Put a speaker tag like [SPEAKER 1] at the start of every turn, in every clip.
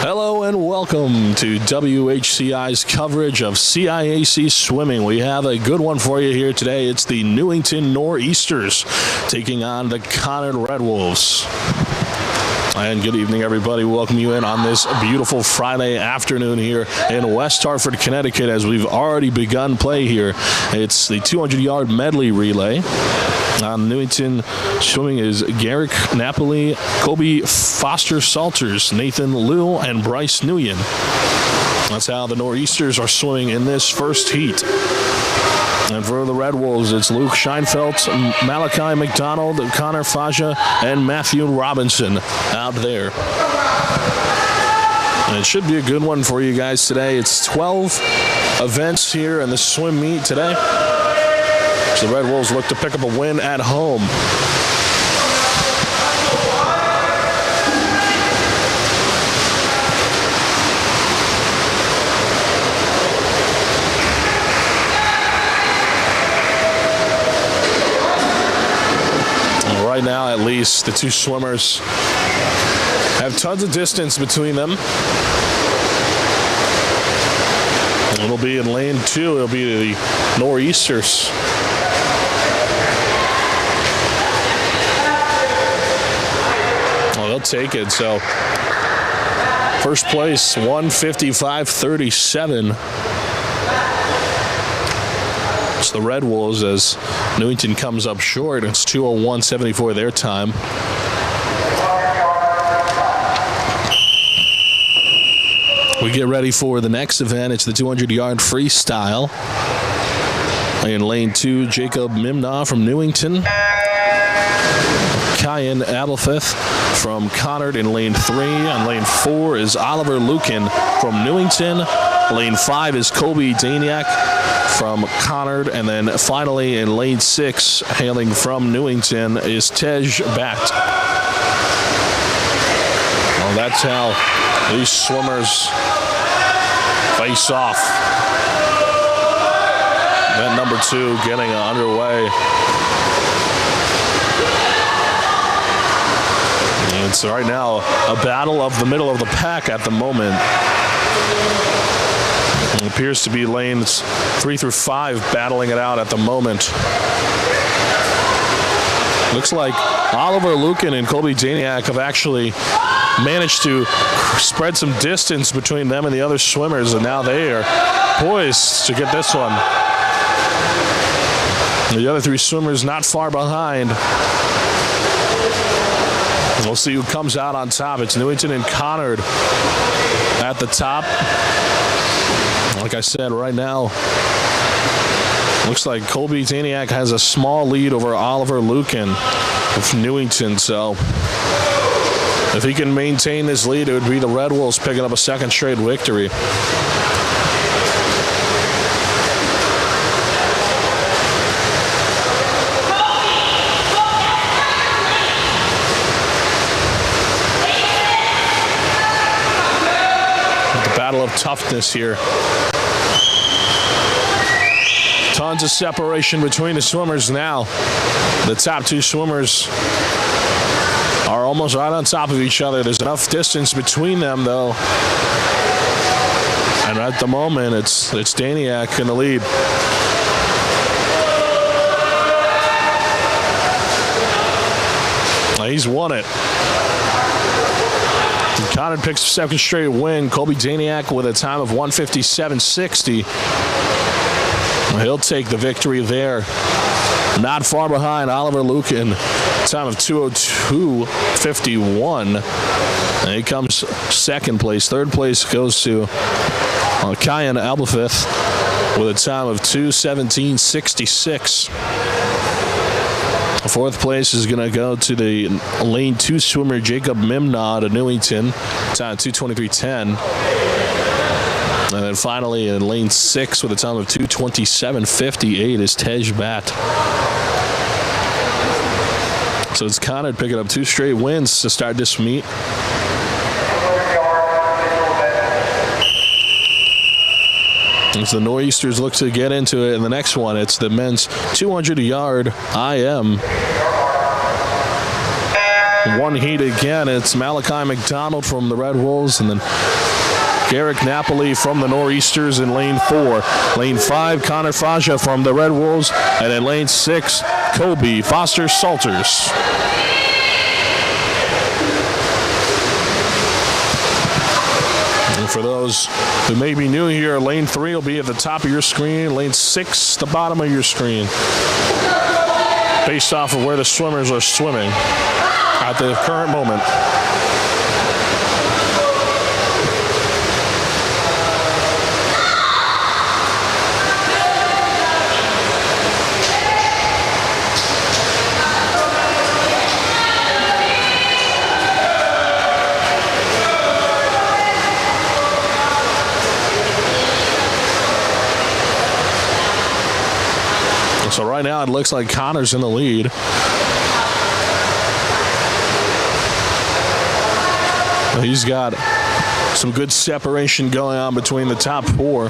[SPEAKER 1] Hello and welcome to WHCI's coverage of CIAC swimming. We have a good one for you here today. It's the Newington Nor'easters taking on the Conard Red Wolves. And good evening, everybody. Welcome you in on this beautiful Friday afternoon here in West Hartford, Connecticut, as we've already begun play here. It's the 200-yard medley relay. On Newington swimming is Garrick Napoli, Kobe Foster Salters, Nathan Liu, and Bryce Nguyen. That's how the Nor'easters are swimming in this first heat. And for the Red Wolves, it's Luke Scheinfeld, Malachi McDonald, Connor Faja, and Matthew Robinson out there. And it should be a good one for you guys today. It's 12 events here in the swim meet today. So the Red Wolves look to pick up a win at home. Right now, at least, the two swimmers have tons of distance between them. It'll be in lane 2. It'll be the Nor'easters. Well, they'll take it. So, first place, 155.37. It's the Red Wolves as Newington comes up short. It's 2:01.74 their time. We get ready for the next event. It's the 200-yard freestyle. In lane 2, Jacob Mimna from Newington. Kyan Abelfith from Conard in lane 3. On lane 4 is Oliver Lukin from Newington. Lane 5 is Kobe Daniak from Conard, and then finally in lane 6, hailing from Newington, is Tej Bat. Well, that's how these swimmers face off. Event number 2 getting underway. And it's right now a battle of the middle of the pack at the moment. It appears to be lanes 3 through 5 battling it out at the moment. Looks like Oliver Lukin and Colby Daniak have actually managed to spread some distance between them and the other swimmers, and now they are poised to get this one. The other 3 swimmers not far behind. We'll see who comes out on top. It's Newington and Conard at the top. Like I said, right now, looks like Colby Daniak has a small lead over Oliver Lukin of Newington. So if he can maintain this lead, it would be the Red Wolves picking up a second straight victory. The battle of toughness here. Tons of separation between the swimmers now. The top 2 swimmers are almost right on top of each other. There's enough distance between them, though. And at the moment, it's Daniak in the lead. He's won it. Conard picks a second straight win. Colby Daniak with a time of 1:57.60. He'll take the victory there. Not far behind Oliver Lukin, time of 2:02.51. And he comes second place. Third place goes to Kyan Abelfith with a time of 2:17.66. Fourth place is going to go to the lane 2 swimmer Jacob Mimna of Newington, time 2:23.10. And then finally in lane 6 with a time of 2:27.58 is Tej Bat. So it's Conard picking up 2 straight wins to start this meet. As the Nor'easters look to get into it in the next one, it's the men's 200-yard IM. one heat again. It's Malachi McDonald from the Red Wolves, and then Garrick Napoli from the Nor'easters in lane 4. Lane 5, Conard Faja from the Red Wolves, and in lane 6, Kobe Foster Salters. And for those who may be new here, lane 3 will be at the top of your screen, lane 6, the bottom of your screen, based off of where the swimmers are swimming at the current moment. So right now it looks like Conard's in the lead. He's got some good separation going on between the top 4.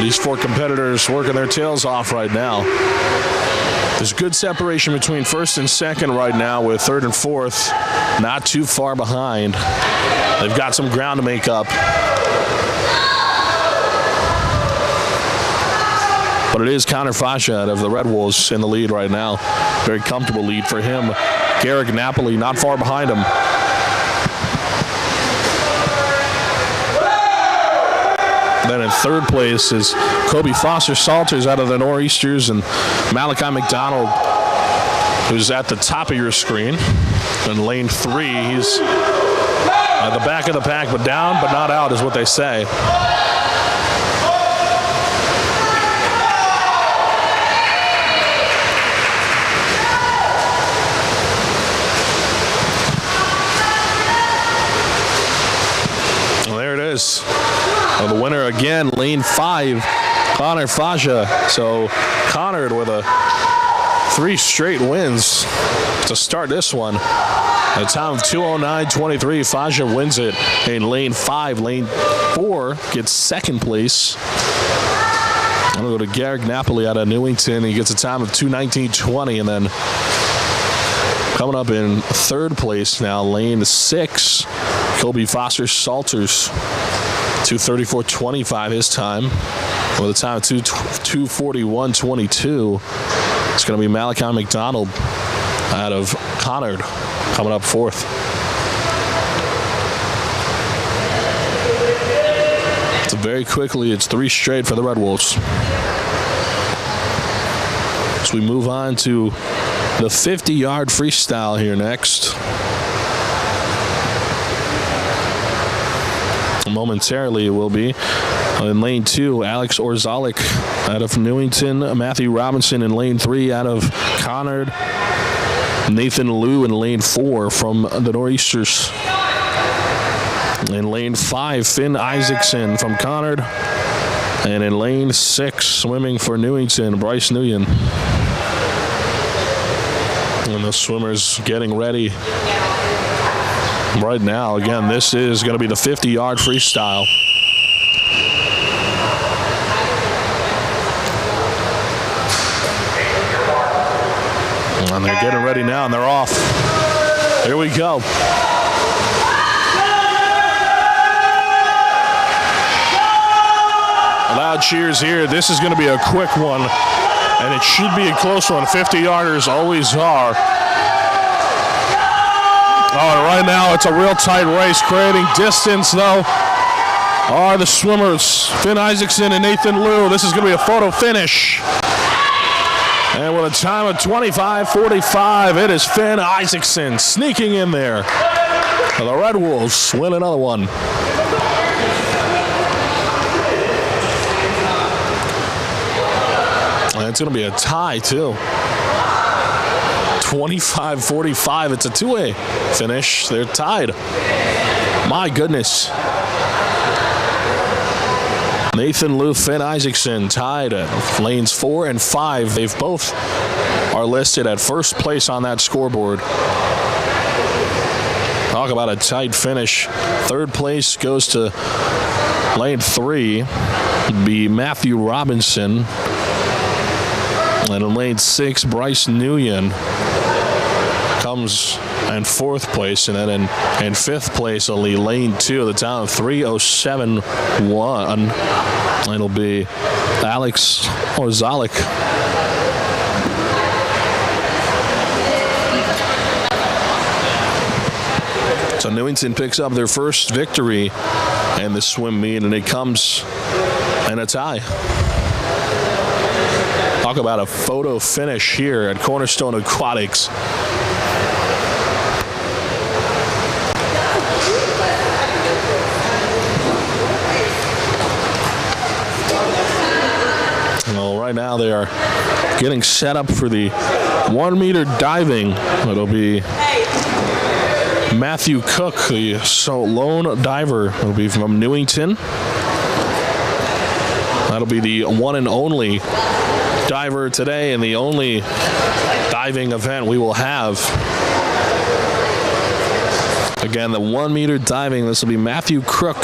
[SPEAKER 1] These 4 competitors working their tails off right now. There's good separation between first and second right now, with third and fourth not too far behind. They've got some ground to make up. But it is Conard Faja out of the Red Wolves in the lead right now. Very comfortable lead for him. Garrick Napoli not far behind him. Then in third place is Kobe Foster Salters out of the Nor'easters, and Malachi McDonald, who's at the top of your screen. In lane 3, he's at the back of the pack, but down but not out is what they say. Well, the winner again, lane 5, Conard Faja. So Conard with 3 straight wins to start this one. At a time of 2:09.23, Faja wins it in lane 5. Lane 4 gets second place. I'm going to go to Garrick Napoli out of Newington. He gets a time of 2:19.20, and then coming up in third place now, lane 6, Kobe Foster Salters. 2:34.25 his time, with a time of 2:41.22. It's going to be Malachi McDonald out of Conard coming up fourth. So very quickly, it's 3 straight for the Red Wolves. So we move on to the 50-yard freestyle here next. Momentarily it will be. In lane 2, Alex Orzalik out of Newington. Matthew Robinson in lane 3 out of Conard. Nathan Liu in lane 4 from the Nor'easters. In lane 5, Finn Isaacson from Conard. And in lane 6, swimming for Newington, Bryce Nguyen. And the swimmers getting ready right now. Again, this is going to be the 50-yard freestyle. And they're getting ready now, and they're off. Here we go. Loud cheers here. This is going to be a quick one, and it should be a close one. 50-yarders always are. Oh, right now it's a real tight race. Creating distance, though, are the swimmers, Finn Isaacson and Nathan Liu. This is going to be a photo finish. And with a time of 25:45, it is Finn Isaacson sneaking in there. And the Red Wolves win another one. And it's going to be a tie, too. 25-45. It's a two-way finish. They're tied. My goodness. Nathan Liu, Finn Isaacson tied at lanes 4 and 5. They've both are listed at first place on that scoreboard. Talk about a tight finish. Third place goes to lane 3. It'd be Matthew Robinson. And in lane 6, Bryce Nguyen comes in 4th place, and then in 5th place only lane 2 of the town 3:07.1. It'll be Alex Orzalik. So Newington picks up their first victory in the swim meet, and it comes in a tie. Talk about a photo finish here at Cornerstone Aquatics. Well, right now they are getting set up for the 1-meter diving. It'll be Matthew Cook, the lone diver. It'll be from Newington. That'll be the one and only diver today, and the only diving event we will have. Again, the 1-meter diving. This will be Matthew Cook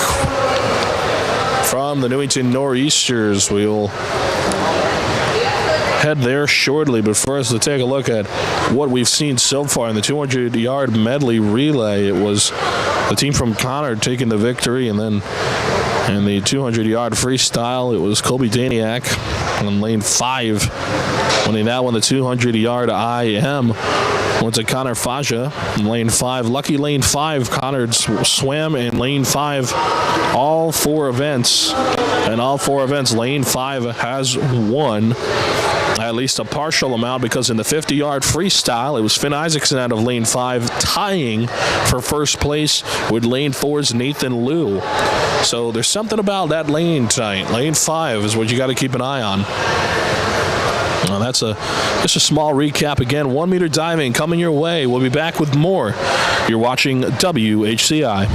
[SPEAKER 1] from the Newington Nor'easters. We will head there shortly, but first, let's take a look at what we've seen so far in the 200-yard medley relay. It was the team from Conard taking the victory, and then in the 200-yard freestyle, it was Colby Daniak in lane 5, winning that one. The 200-yard IM went to Connor Faja in lane 5. Lucky lane 5, Conard swam in lane 5 all 4 events. And all 4 events, lane 5 has won at least a partial amount, because in the 50-yard freestyle, it was Finn Isaacson out of lane 5 tying for first place with lane 4's Nathan Liu. So there's something about that lane tonight. Lane 5 is what you got to keep an eye on. Well, that's just a small recap. Again, 1-meter diving coming your way. We'll be back with more. You're watching WHCI.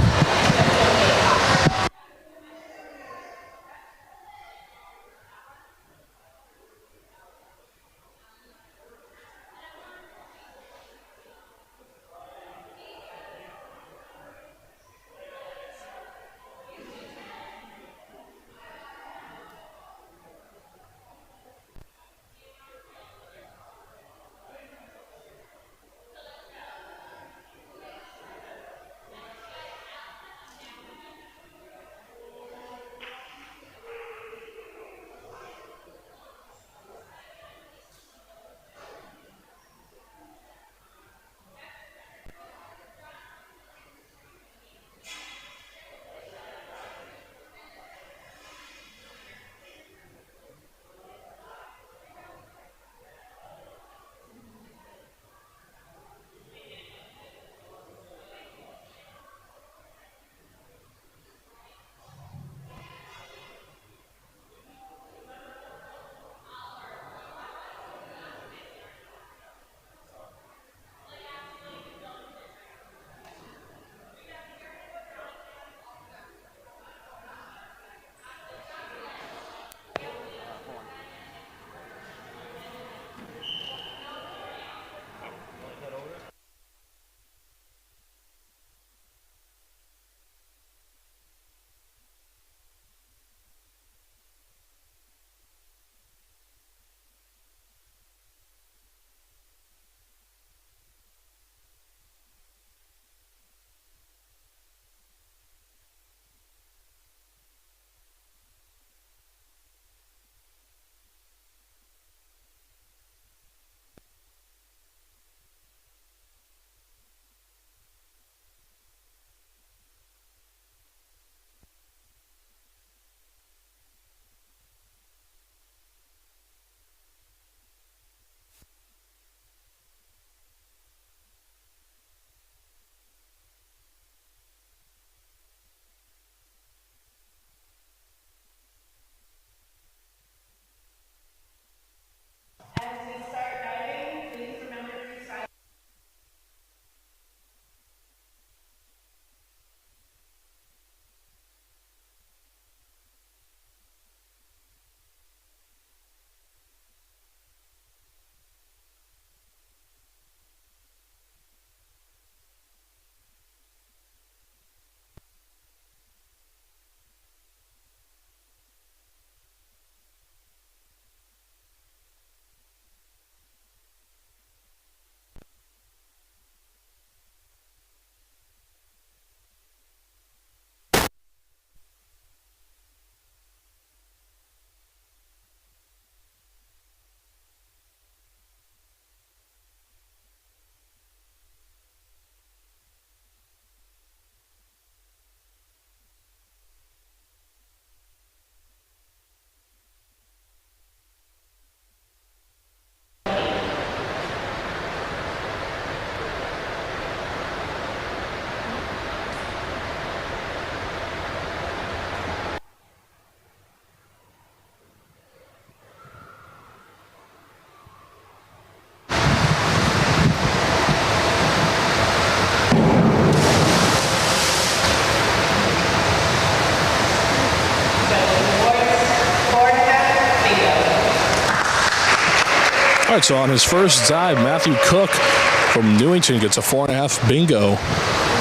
[SPEAKER 1] All right, so on his first dive, Matthew Cook from Newington gets a 4.5 bingo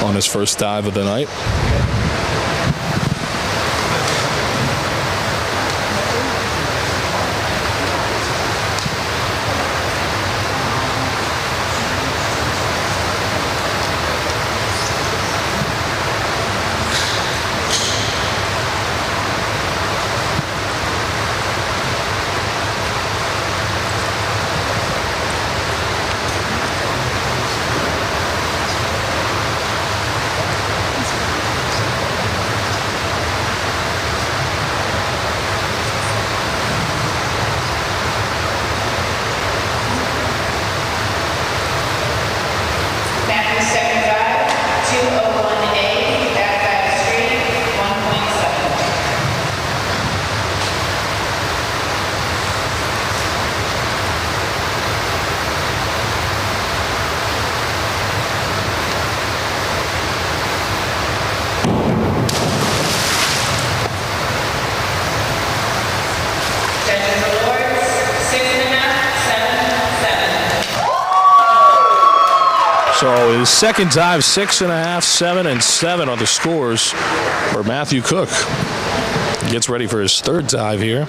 [SPEAKER 1] on his first dive of the night. So his second dive, 6.5, 7, and 7 are the scores for Matthew Cook. He gets ready for his third dive here.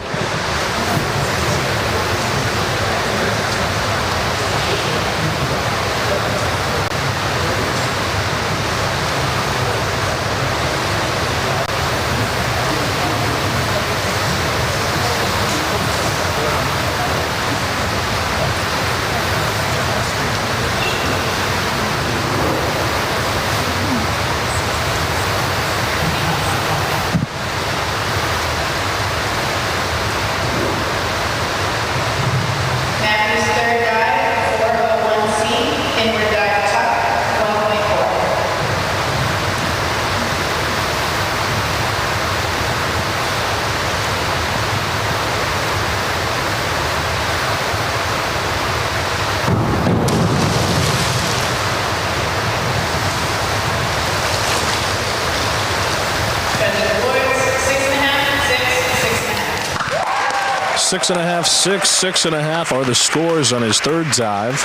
[SPEAKER 1] Six and a half, 6, 6.5 are the scores on his third dive.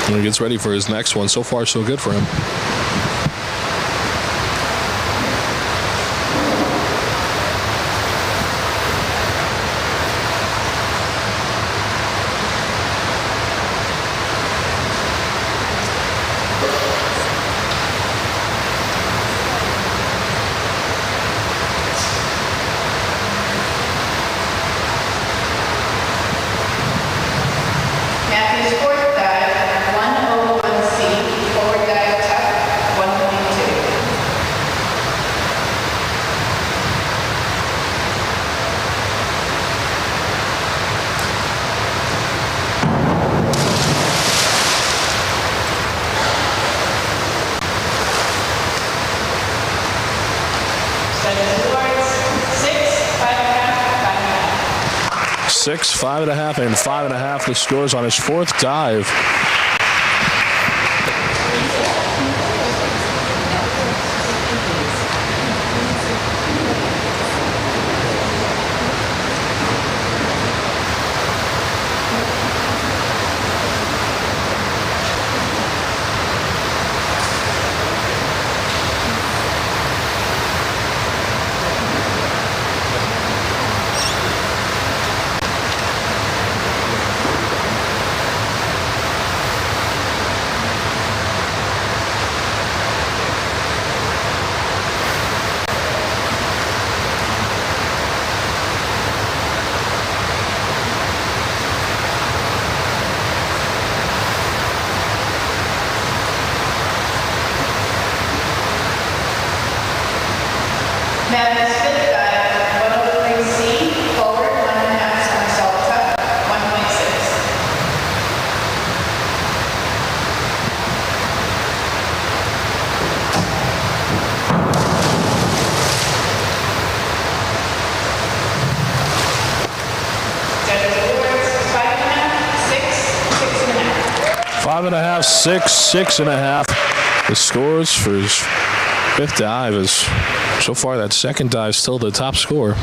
[SPEAKER 1] And he gets ready for his next one. So far, so good for him. Six, 5.5, and 5.5 the scores on his fourth dive. Five and a half, 6, 6.5. The scores for his fifth dive is, so far that second dive is still the top score.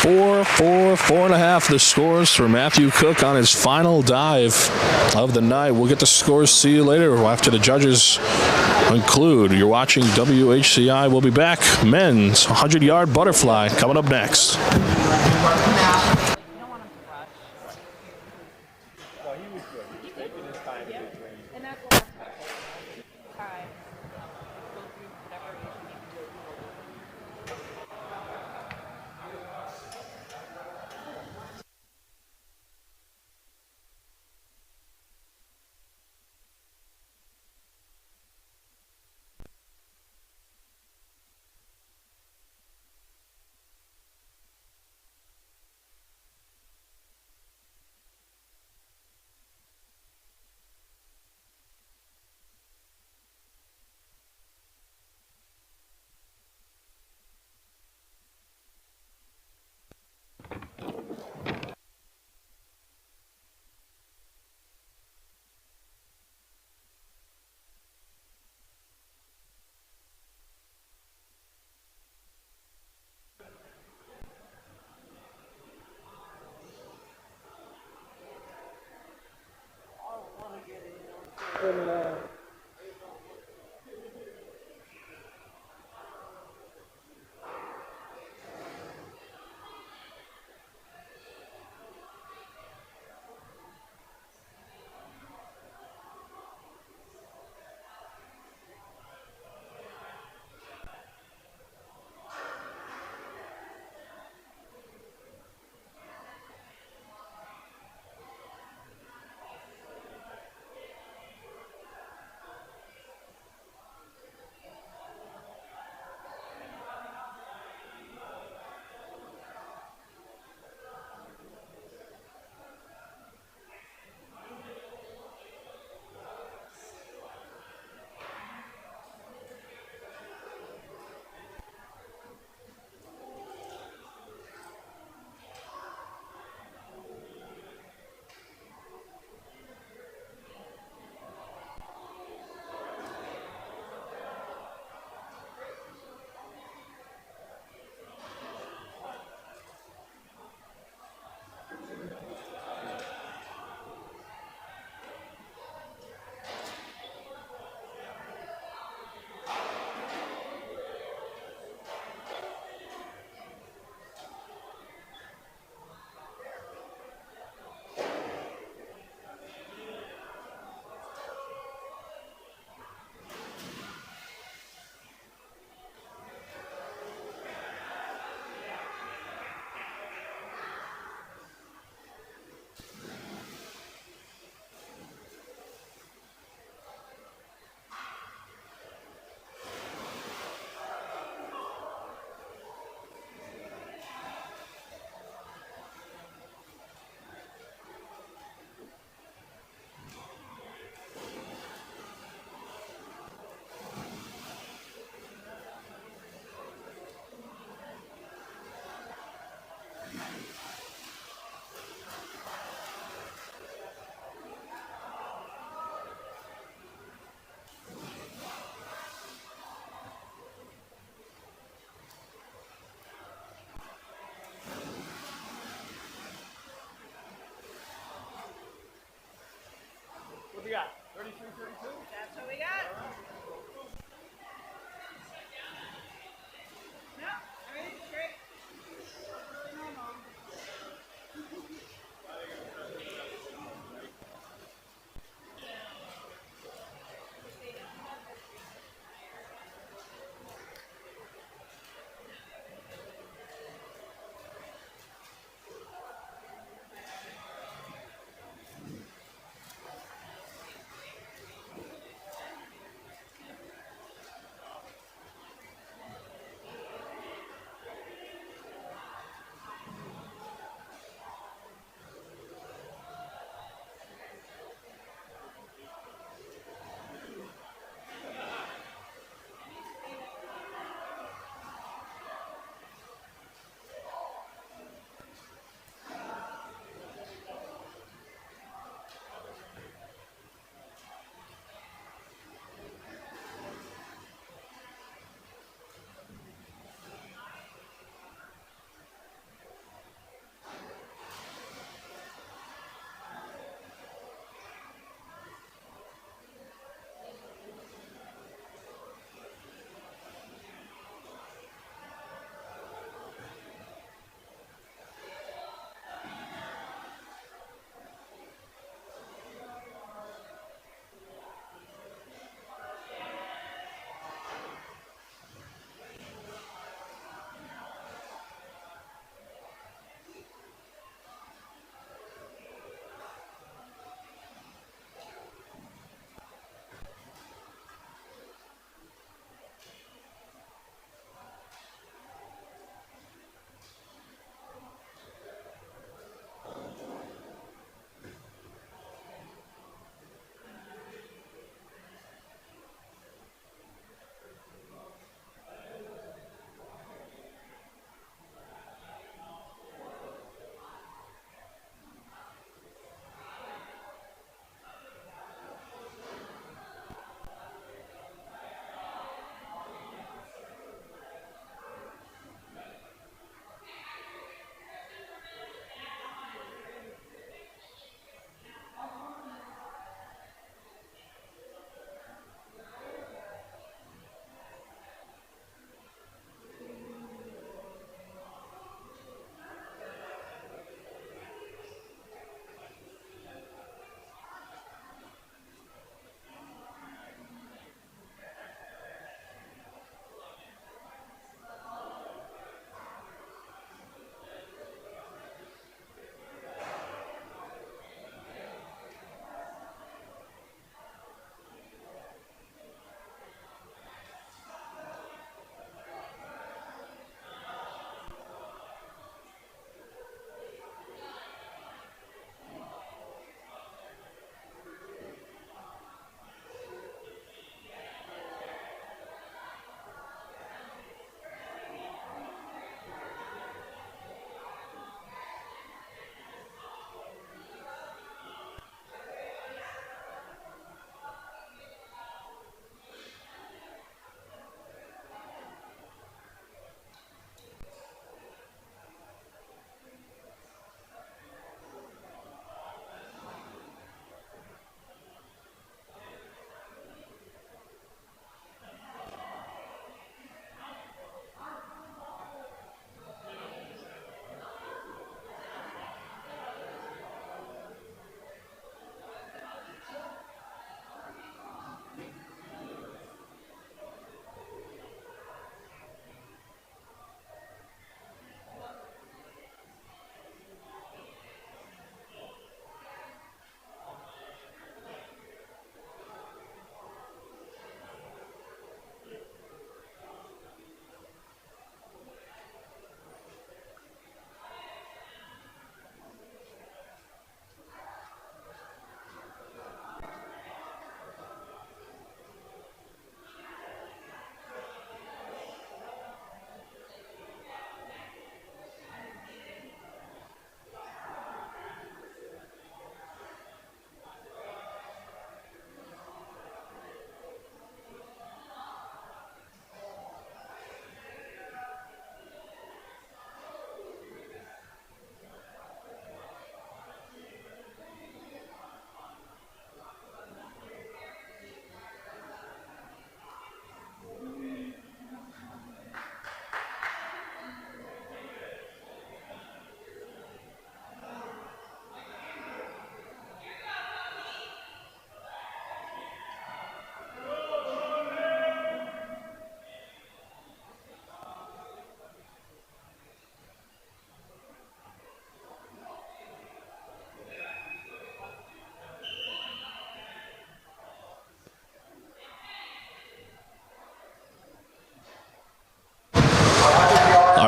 [SPEAKER 1] 4.5 the scores for Matthew Cook on his final dive of the night. We'll get the scores. See you later after the judges conclude. You're watching WHCI. We'll be back. Men's 100-yard butterfly coming up next.
[SPEAKER 2] What we got? 33, 32?
[SPEAKER 3] That's what we got. No, everything's great. Really normal.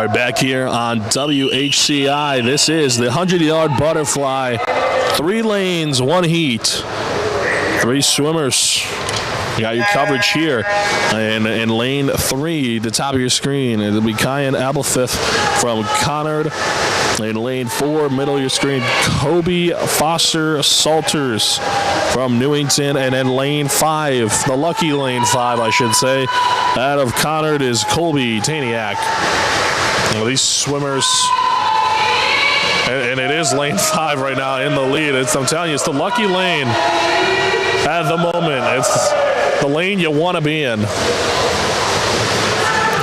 [SPEAKER 1] All right, back here on WHCI. This is the 100-yard butterfly. 3 lanes, 1 heat. 3 swimmers. You got your coverage here. And in lane 3, the top of your screen, it'll be Kyan Abelfith from Conard. In lane 4, middle of your screen, Kobe Foster Salters from Newington. And in lane 5, the lucky lane 5, I should say, out of Conard is Colby Taniak. Well, these swimmers, and it is lane 5 right now in the lead. I'm telling you, it's the lucky lane at the moment. It's the lane you want to be in.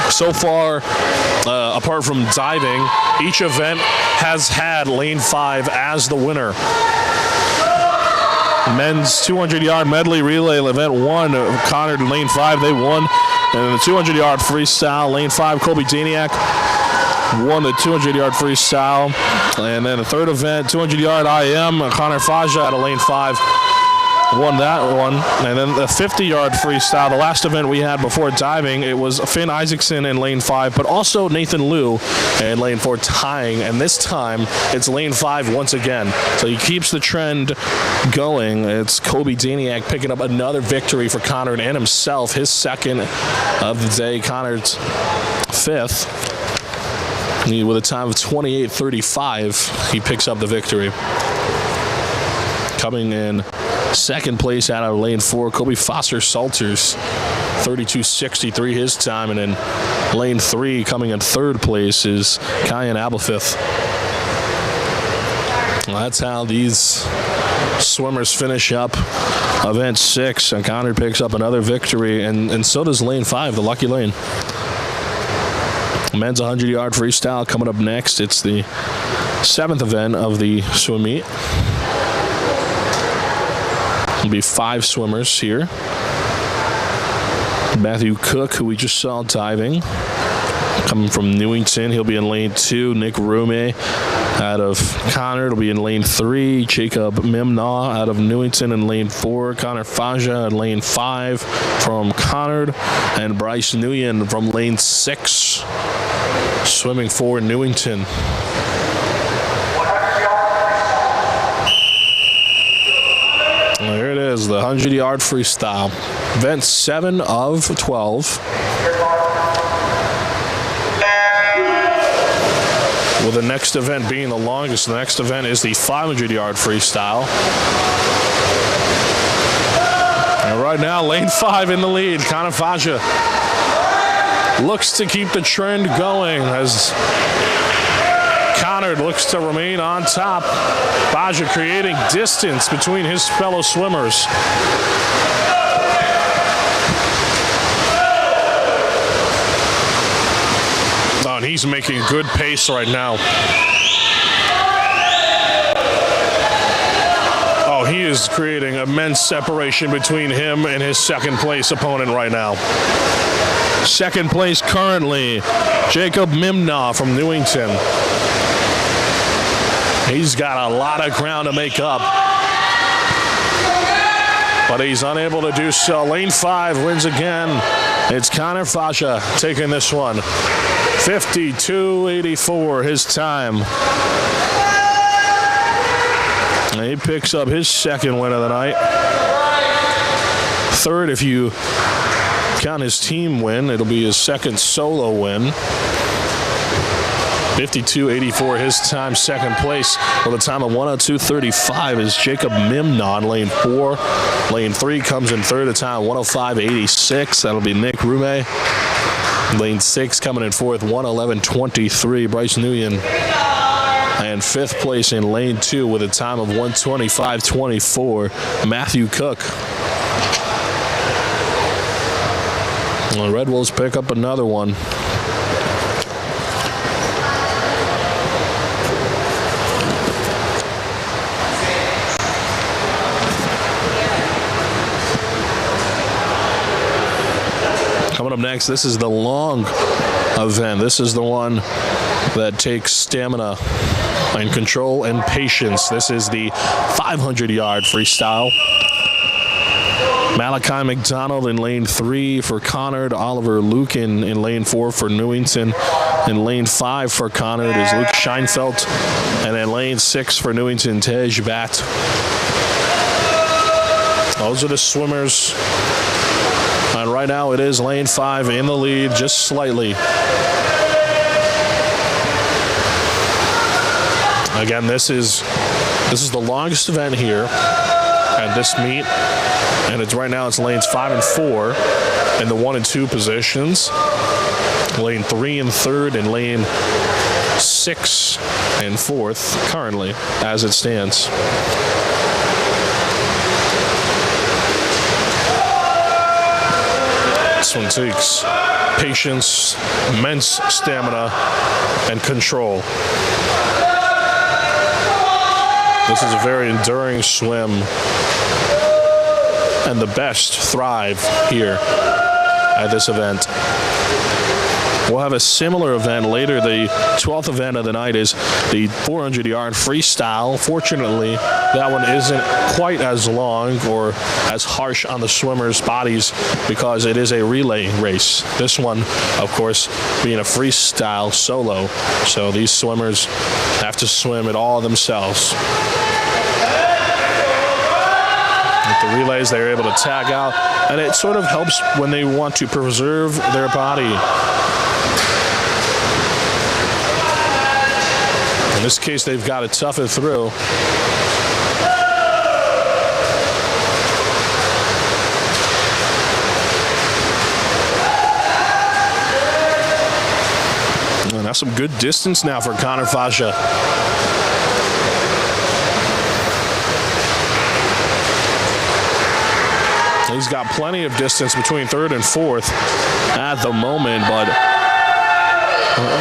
[SPEAKER 1] So far, apart from diving, each event has had lane 5 as the winner. Men's 200-yard medley relay event 1, Conard lane 5, they won. And the 200-yard freestyle, lane 5, Colby Daniak won the 200-yard freestyle. And then the third event, 200-yard IM, Connor Faja out of lane 5 won that one. And then the 50-yard freestyle, the last event we had before diving, it was Finn Isaacson in lane 5, but also Nathan Liu in lane 4 tying. And this time, it's lane 5 once again. So he keeps the trend going. It's Kobe Daniak picking up another victory for Conard and himself, his second of the day, Conard's 5th. With a time of 28:35, he picks up the victory. Coming in second place out of lane 4, Kobe Foster Salters, 32:63 his time. And in lane 3, coming in third place, is Kyan Abelfith. Well, that's how these swimmers finish up event 6. And Conard picks up another victory, and so does lane 5, the lucky lane. Men's 100-yard freestyle coming up next. It's the 7th event of the swim meet. There'll be 5 swimmers here. Matthew Cook, who we just saw diving, coming from Newington. He'll be in lane 2. Nick Rume out of Conard will be in lane 3. Jacob Mimnaw out of Newington in lane 4. Connor Faja in lane 5 from Conard. And Bryce Nguyen from lane 6. Swimming for Newington. Well, here it is, the 100-yard freestyle. Event 7 of 12. With the next event being the longest, the next event is the 500-yard freestyle. And right now, lane 5 in the lead. Connor Faja looks to keep the trend going as Conard looks to remain on top. Faja creating distance between his fellow swimmers. Oh, and he's making good pace right now. Oh, he is creating immense separation between him and his second place opponent right now. Second place currently, Jacob Mimnaw from Newington. He's got a lot of ground to make up, but he's unable to do so. Lane 5 wins again. It's Connor Faja taking this one. 52:84 his time. And he picks up his second win of the night. Third, if you count his team win, it'll be his second solo win. 52:84 his time, second place with a time of 102:35 is Jacob Mimnaw in lane 4. Lane 3 comes in third, a time of 105:86. That'll be Nick Rume. Lane 6 coming in fourth, 111:23, Bryce Nguyen. And fifth place in lane 2 with a time of 125:24, Matthew Cook. The Red Wolves pick up another one. Coming up next, this is the long event. This is the one that takes stamina and control and patience. This is the 500-yard freestyle. Malachi McDonald in lane 3 for Conard. Oliver Lucan in lane 4 for Newington. In lane 5 for Conard is Luke Scheinfeld. And in lane 6 for Newington, Tej Bat. Those are the swimmers. And right now it is lane 5 in the lead, just slightly. Again, this is the longest event here at this meet. And it's right now it's lanes 5 and 4 in the 1 and 2 positions. Lane 3 and 3rd and lane 6 and 4th currently as it stands. This one takes patience, immense stamina, and control. This is a very enduring swim, and the best thrive here at this event. We'll have a similar event later. The 12th event of the night is the 400-yard freestyle. Fortunately, that one isn't quite as long or as harsh on the swimmers' bodies because it is a relay race. This one, of course, being a freestyle solo. So these swimmers have to swim it all themselves. With the relays, they're able to tag out, and it sort of helps when they want to preserve their body. In this case, they've got to tough it through. And that's some good distance now for Conard Fasha. He's got plenty of distance between 3rd and 4th at the moment, but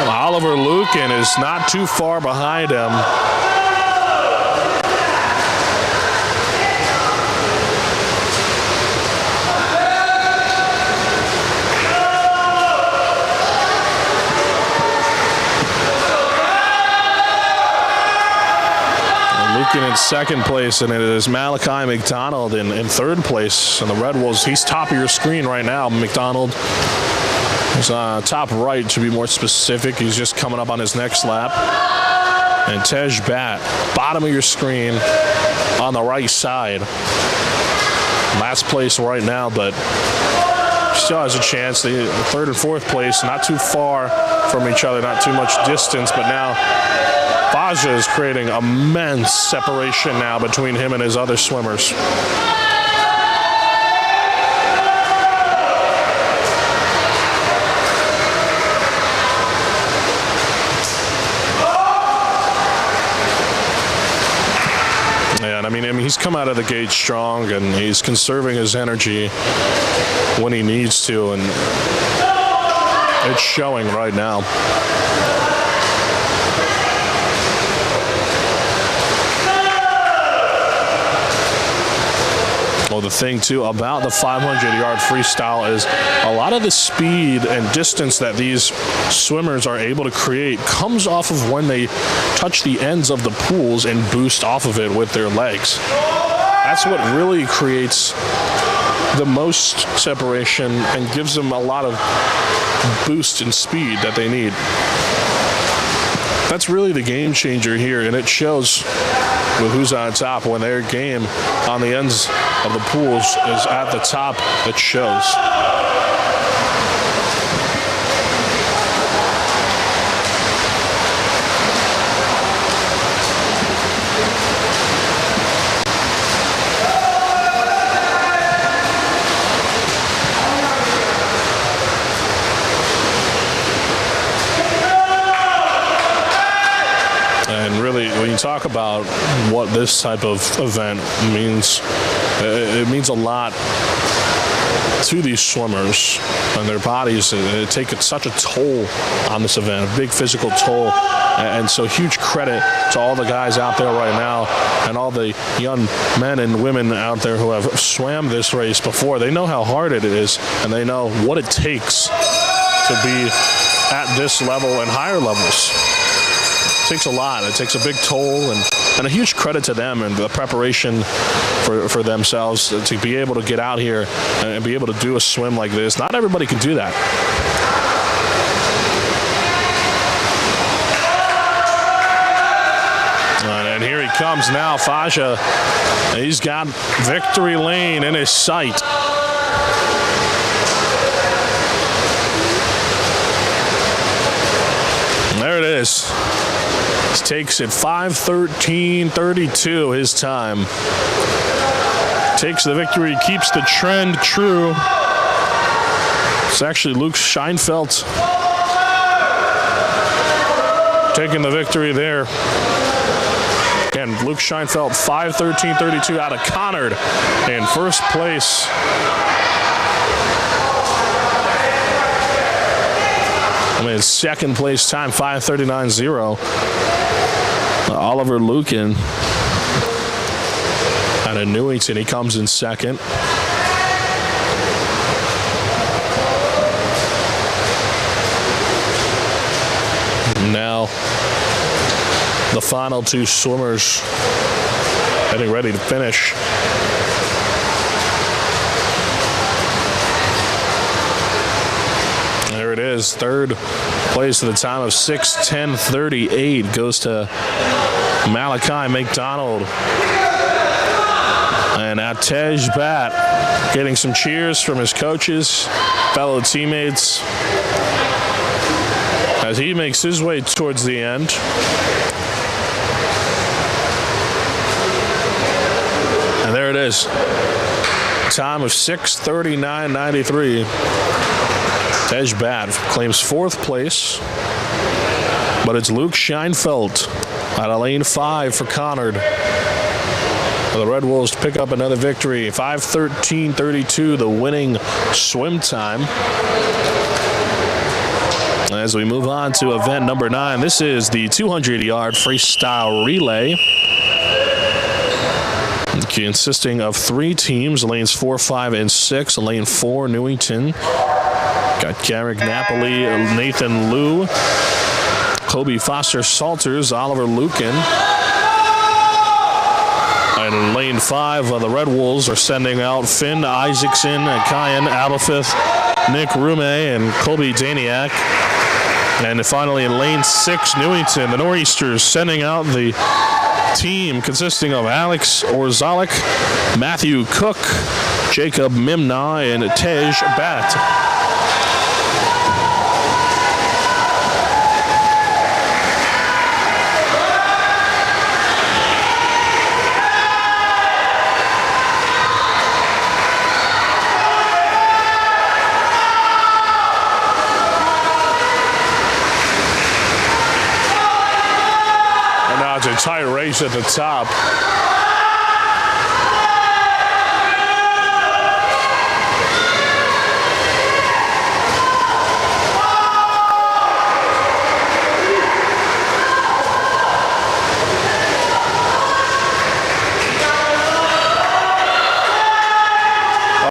[SPEAKER 1] Oliver Lucan is not too far behind him. Lucan in 2nd place, and it is Malachi McDonald in 3rd place. And the Red Wolves, he's top of your screen right now. McDonald is top right, to be more specific. He's just coming up on his next lap. And Tej Bat, bottom of your screen on the right side. Last place right now, but still has a chance. The 3rd and 4th place, not too far from each other, not too much distance, but now Fasha is creating immense separation now between him and his other swimmers. And I mean, he's come out of the gate strong, and he's conserving his energy when he needs to, and it's showing right now. Well, the thing, too, about the 500-yard freestyle is a lot of the speed and distance that these swimmers are able to create comes off of when they touch the ends of the pools and boost off of it with their legs. That's what really creates the most separation and gives them a lot of boost and speed that they need. That's really the game changer here, and it shows with who's on top. When their game on the ends of the pools is at the top, it shows. And really, when you talk about what this type of event means, it means a lot to these swimmers and their bodies. They take such a toll on this event, a big physical toll. And so huge credit to all the guys out there right now and all the young men and women out there who have swam this race before. They know how hard it is, and they know what it takes to be at this level and higher levels. takes a lot. It takes a big toll, and a huge credit to them and the preparation for themselves to be able to get out here and be able to do a swim like this. Not everybody can do that. And here he comes now, Faja. He's got victory lane in his sight. There it is. He takes it 5:13.32 his time. Takes the victory, keeps the trend true. It's actually Luke Scheinfeld taking the victory there. And Luke Scheinfeld, 5:13.32 out of Conard in first place. Second place time, 5:39.0. Oliver Lukin out of Newington, he comes in second. Now, the final two swimmers getting ready to finish. There it is, third place at the time of 6:10.38 goes to Malachi McDonald. And Atej Bat getting some cheers from his coaches, fellow teammates, as he makes his way towards the end. And there it is, time of 6:39.93. Tej Bat claims fourth place, but it's Luke Scheinfeld out of lane 5 for Conard. For the Red Wolves to pick up another victory. 5:13.32, the winning swim time. As we move on to event number 9, this is the 200-yard freestyle relay, consisting of 3 teams, lanes 4, 5, and 6. Lane 4, Newington. Got Garrick Napoli, Nathan Liu, Kobe Foster Salters, Oliver Lukin. And in lane 5, the Red Wolves are sending out Finn Isaacson, Kyan Adelfith, Nick Rume, and Colby Daniak. And finally in lane 6, Newington, the Nor'easters sending out the team consisting of Alex Orzalik, Matthew Cook, Jacob Mimna, and Tej Bat. A tight race at the top.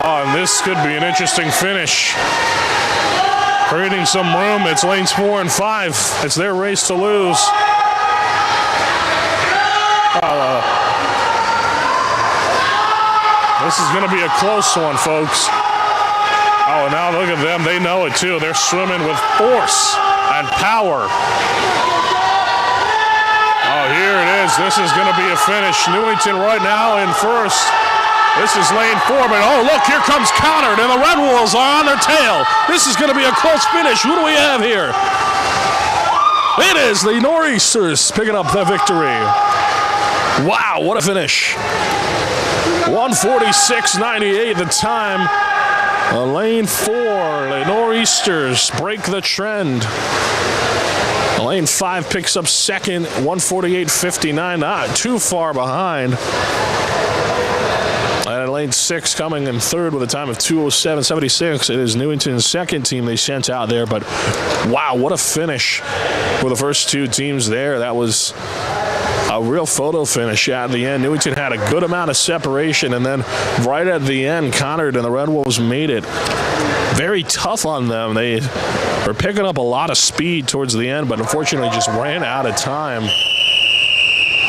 [SPEAKER 1] Oh, and this could be an interesting finish. Creating some room. It's lanes 4 and 5. It's their race to lose. This is going to be a close one, folks. Oh, and now look at them. They know it, too. They're swimming with force and power. Oh, here it is. This is going to be a finish. Newington right now in first. This is lane 4, but oh, look, here comes Conard, and the Red Wolves are on their tail. This is going to be a close finish. Who do we have here? It is the Nor'easters picking up the victory. Wow, what a finish. 1:46.98 the time. Lane 4, the Nor'easters break the trend. Lane 5 picks up second, 1:48.59, not too far behind. And lane 6 coming in third with a time of 2:07.76. It is Newington's second team they sent out there, but wow, what a finish for the first two teams there. That was a a real photo finish at the end. Newington had a good amount of separation, and then right at the end, Conard and the Red Wolves made it very tough on them. They were picking up a lot of speed towards the end, but unfortunately just ran out of time.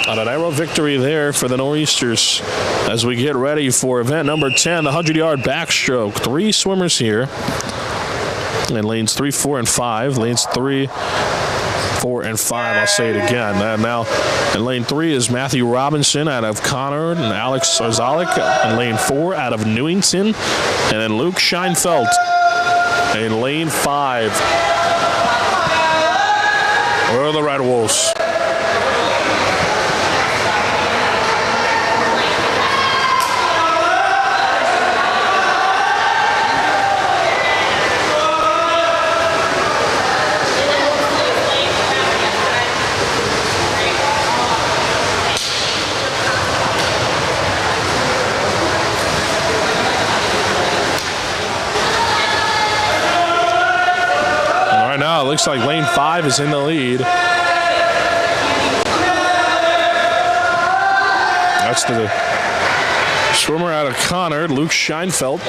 [SPEAKER 1] A narrow victory there for the Nor'easters as we get ready for event number 10, the 100-yard backstroke. 3 swimmers here in lanes 3, 4, and 5. Lanes 3, 4, and 5. I'll say it again. Now, in lane 3 is Matthew Robinson out of Conard and Alex Zarzalik in lane 4 out of Newington. And then Luke Scheinfeld in lane 5 for the Red Wolves. It looks like lane 5 is in the lead. That's the swimmer out of Conard, Luke Scheinfeld.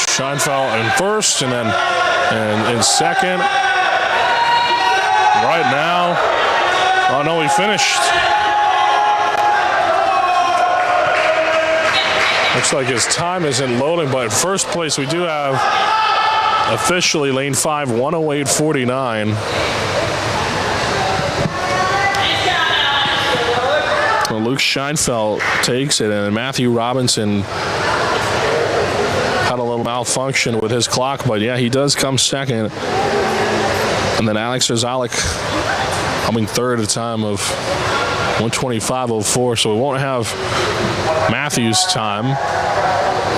[SPEAKER 1] Scheinfeld in first, and then in second. Right now, oh no, he finished. Looks like his time isn't loading, but in first place we do have officially lane 5, 108.49. Well, Luke Scheinfeld takes it, and Matthew Robinson had a little malfunction with his clock, but yeah, he does come second. And then Alex Zarzalik coming third at a time of 125.04, so we won't have Matthew's time.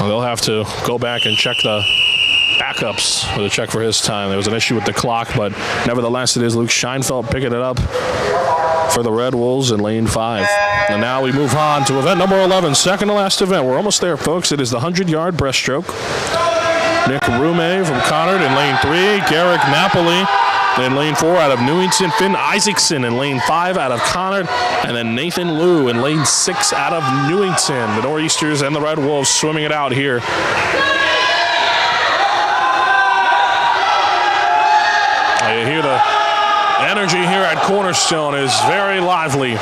[SPEAKER 1] They'll have to go back and check the backups for the check for his time. There was an issue with the clock, but nevertheless, it is Luke Scheinfeld picking it up for the Red Wolves in lane 5. And now we move on to event number 11, second to last event. We're almost there, folks. It is the 100-yard breaststroke. Nick Rume from Conard in lane 3. Garrick Napoli in lane 4 out of Newington. Finn Isaacson in lane 5 out of Conard. And then Nathan Liu in lane 6 out of Newington. The Nor'easters and the Red Wolves swimming it out here. You hear the energy here at Cornerstone is very lively.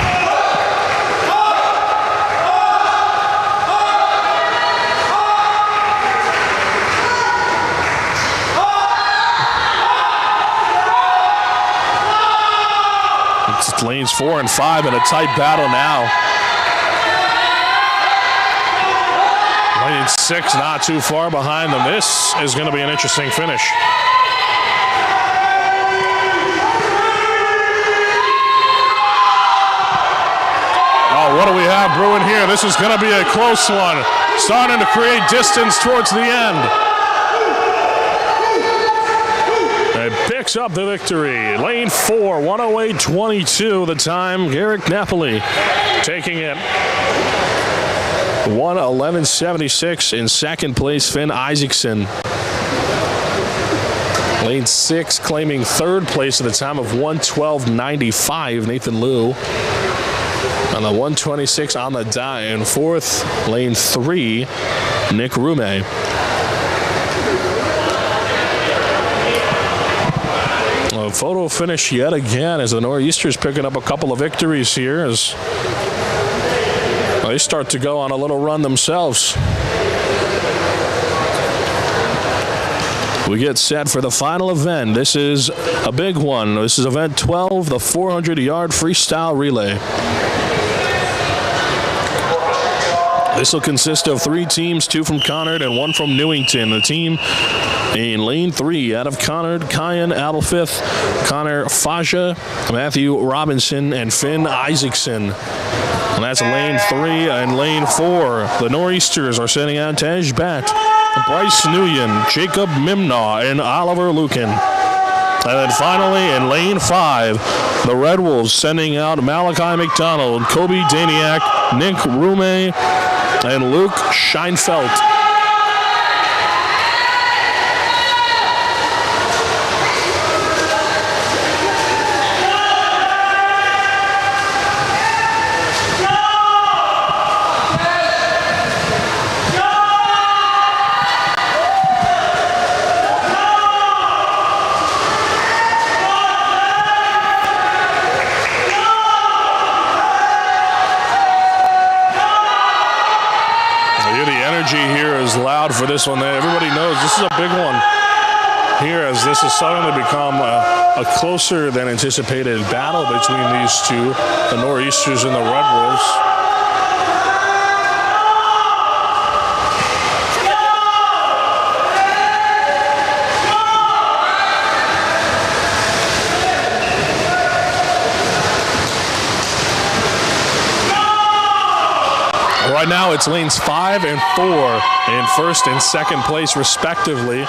[SPEAKER 1] It's lanes 4 and 5 in a tight battle now. Lane 6 not too far behind them. This is going to be an interesting finish. Oh, what do we have brewing here? This is going to be a close one. Starting to create distance towards the end. It picks up the victory. Lane 4, 108.22 the time. Garrick Napoli taking it. 1:11.76 in second place. Finn Isaacson. Lane 6 claiming third place at the time of 1:12.95. Nathan Liu on the 1:26 on the dot. And fourth, lane 3, Nick Rume. A photo finish yet again as the Nor'easters picking up a couple of victories here as they start to go on a little run themselves. We get set for the final event. This is a big one. This is event 12, the 400-yard freestyle relay. This will consist of 3 teams, 2 from Conard and 1 from Newington. The team in lane 3 out of Conard, Kyan Abelfith, Connor Faja, Matthew Robinson, and Finn Isaacson. And that's lane 3 and lane 4. The Nor'easters are sending out Tej Bat, Bryce Nguyen, Jacob Mimnaugh, and Oliver Lucan. And then finally in lane 5, the Red Wolves sending out Malachi McDonald, Kobe Daniak, Nick Rume, and Luke Scheinfeld. Here is loud for this one. Everybody knows this is a big one here, as this has suddenly become a closer than anticipated battle between these two, the Nor'easters and the Red Wolves. Right now it's lanes 5 and 4 in first and second place respectively.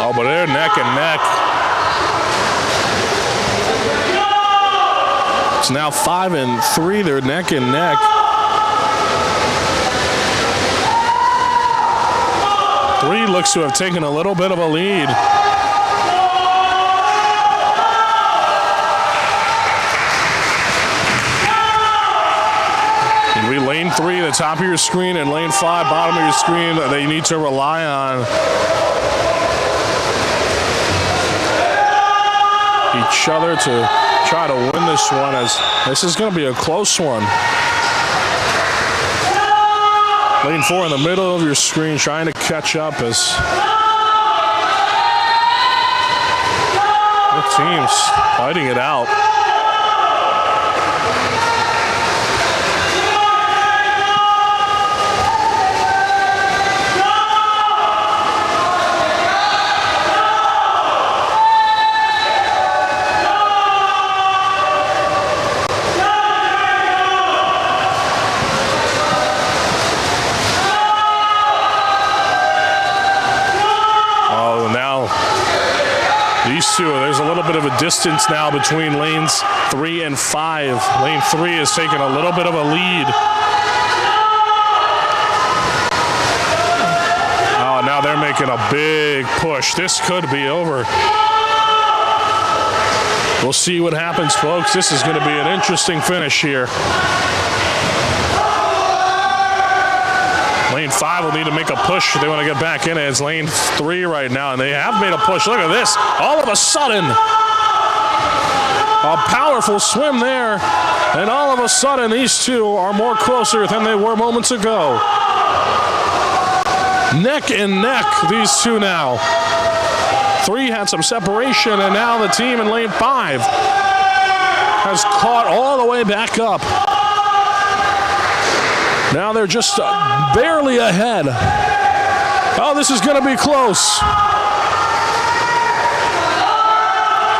[SPEAKER 1] Oh, but they're neck and neck. It's now 5 and 3. They're neck and neck. Three looks to have taken a little bit of a lead. Lane 3, the top of your screen, and lane 5, bottom of your screen, they need to rely on each other to try to win this one, as this is going to be a close one. Lane 4 in the middle of your screen, trying to catch up as both teams fighting it out. There's a little bit of a distance now between lanes 3 and 5. Lane 3 is taking a little bit of a lead. Oh, now they're making a big push. This could be over. We'll see what happens, folks. This is going to be an interesting finish here. Lane 5 will need to make a push if they want to get back in it. It's lane 3 right now, and they have made a push. Look at this. All of a sudden, a powerful swim there, and all of a sudden, these two are more closer than they were moments ago. Neck and neck, these two now. 3 had some separation, and now the team in lane 5 has caught all the way back up. Now they're just barely ahead. Oh, this is going to be close.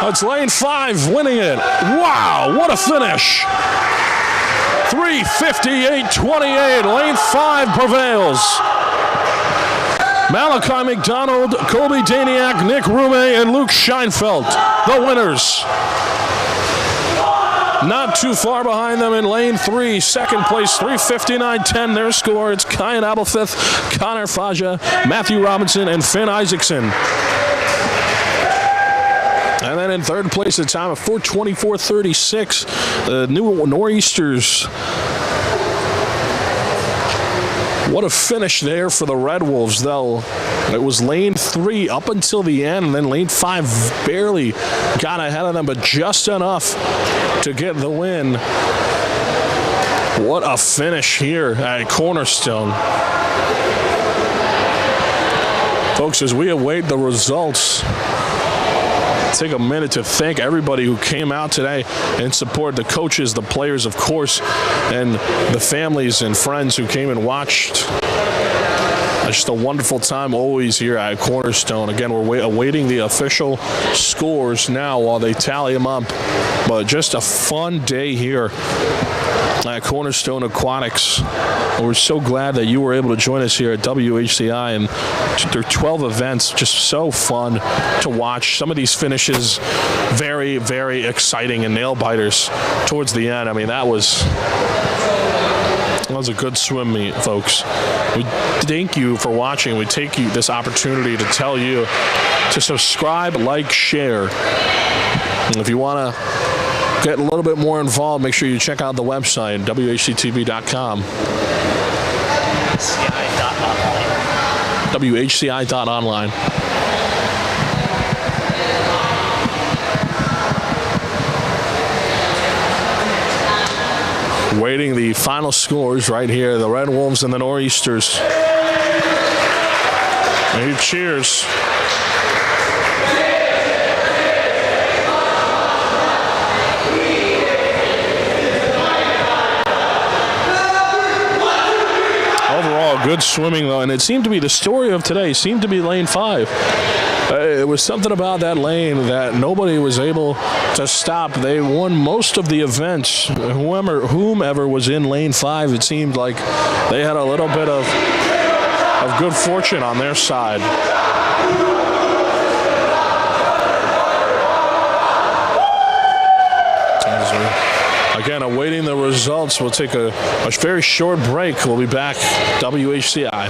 [SPEAKER 1] It's lane 5 winning it. Wow, what a finish. 3:58.28. Lane 5 prevails. Malachi McDonald, Kobe Daniak, Nick Rume, and Luke Scheinfeld, the winners. Not too far behind them in lane 3, second place, 3:59.10 their score. It's Kyan Abelfith, Connor Faja, Matthew Robinson, and Finn Isaacson. And then in third place, a time of 4:24.36, the new Nor'easters. What a finish there for the Red Wolves, though. It was lane 3 up until the end, and then lane 5 barely got ahead of them, but just enough to get the win. What a finish here at Cornerstone. Folks, as we await the results, take a minute to thank everybody who came out today and support the coaches, the players, of course, and the families and friends who came and watched. Just a wonderful time always here at Cornerstone. Again, we're awaiting the official scores now while they tally them up. But just a fun day here at Cornerstone Aquatics. We're so glad that you were able to join us here at WHCI, and there are 12 events, just so fun to watch. Some of these finishes very, very exciting and nail biters towards the end. I mean, that was a good swim meet, folks. We thank you for watching. We take you this opportunity to tell you to subscribe, like, share. And if you want to get a little bit more involved, make sure you check out the website, WHCTV.com. WHCI.online. Waiting the final scores right here, the Red Wolves and the Nor'easters. Hey, cheers. Overall, good swimming, though, and it seemed to be the story of today, seemed to be lane 5. It was something about that lane that nobody was able to stop. They won most of the events. Whomever was in lane 5, it seemed like they had a little bit of good fortune on their side. Again, awaiting the results. We'll take a very short break. We'll be back. WHCI.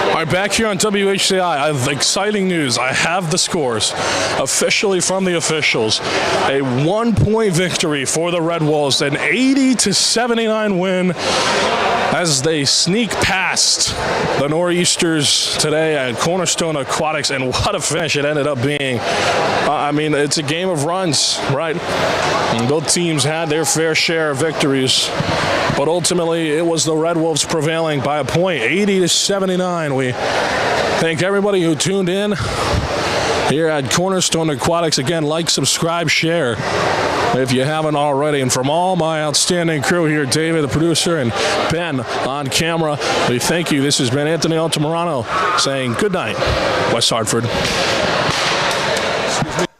[SPEAKER 1] All right, back here on WHCI, I have exciting news. I have the scores officially from the officials. A 1-point victory for the Red Wolves, an 80-79 win as they sneak past the Nor'easters today at Cornerstone Aquatics, and what a finish it ended up being. I mean, it's a game of runs, right? And both teams had their fair share of victories, but ultimately it was the Red Wolves prevailing by a point, 80-79. We thank everybody who tuned in here at Cornerstone Aquatics. Again, like, subscribe, share if you haven't already. And from all my outstanding crew here, David, the producer, and Ben on camera, we thank you. This has been Anthony Altamirano saying good night, West Hartford. Excuse me.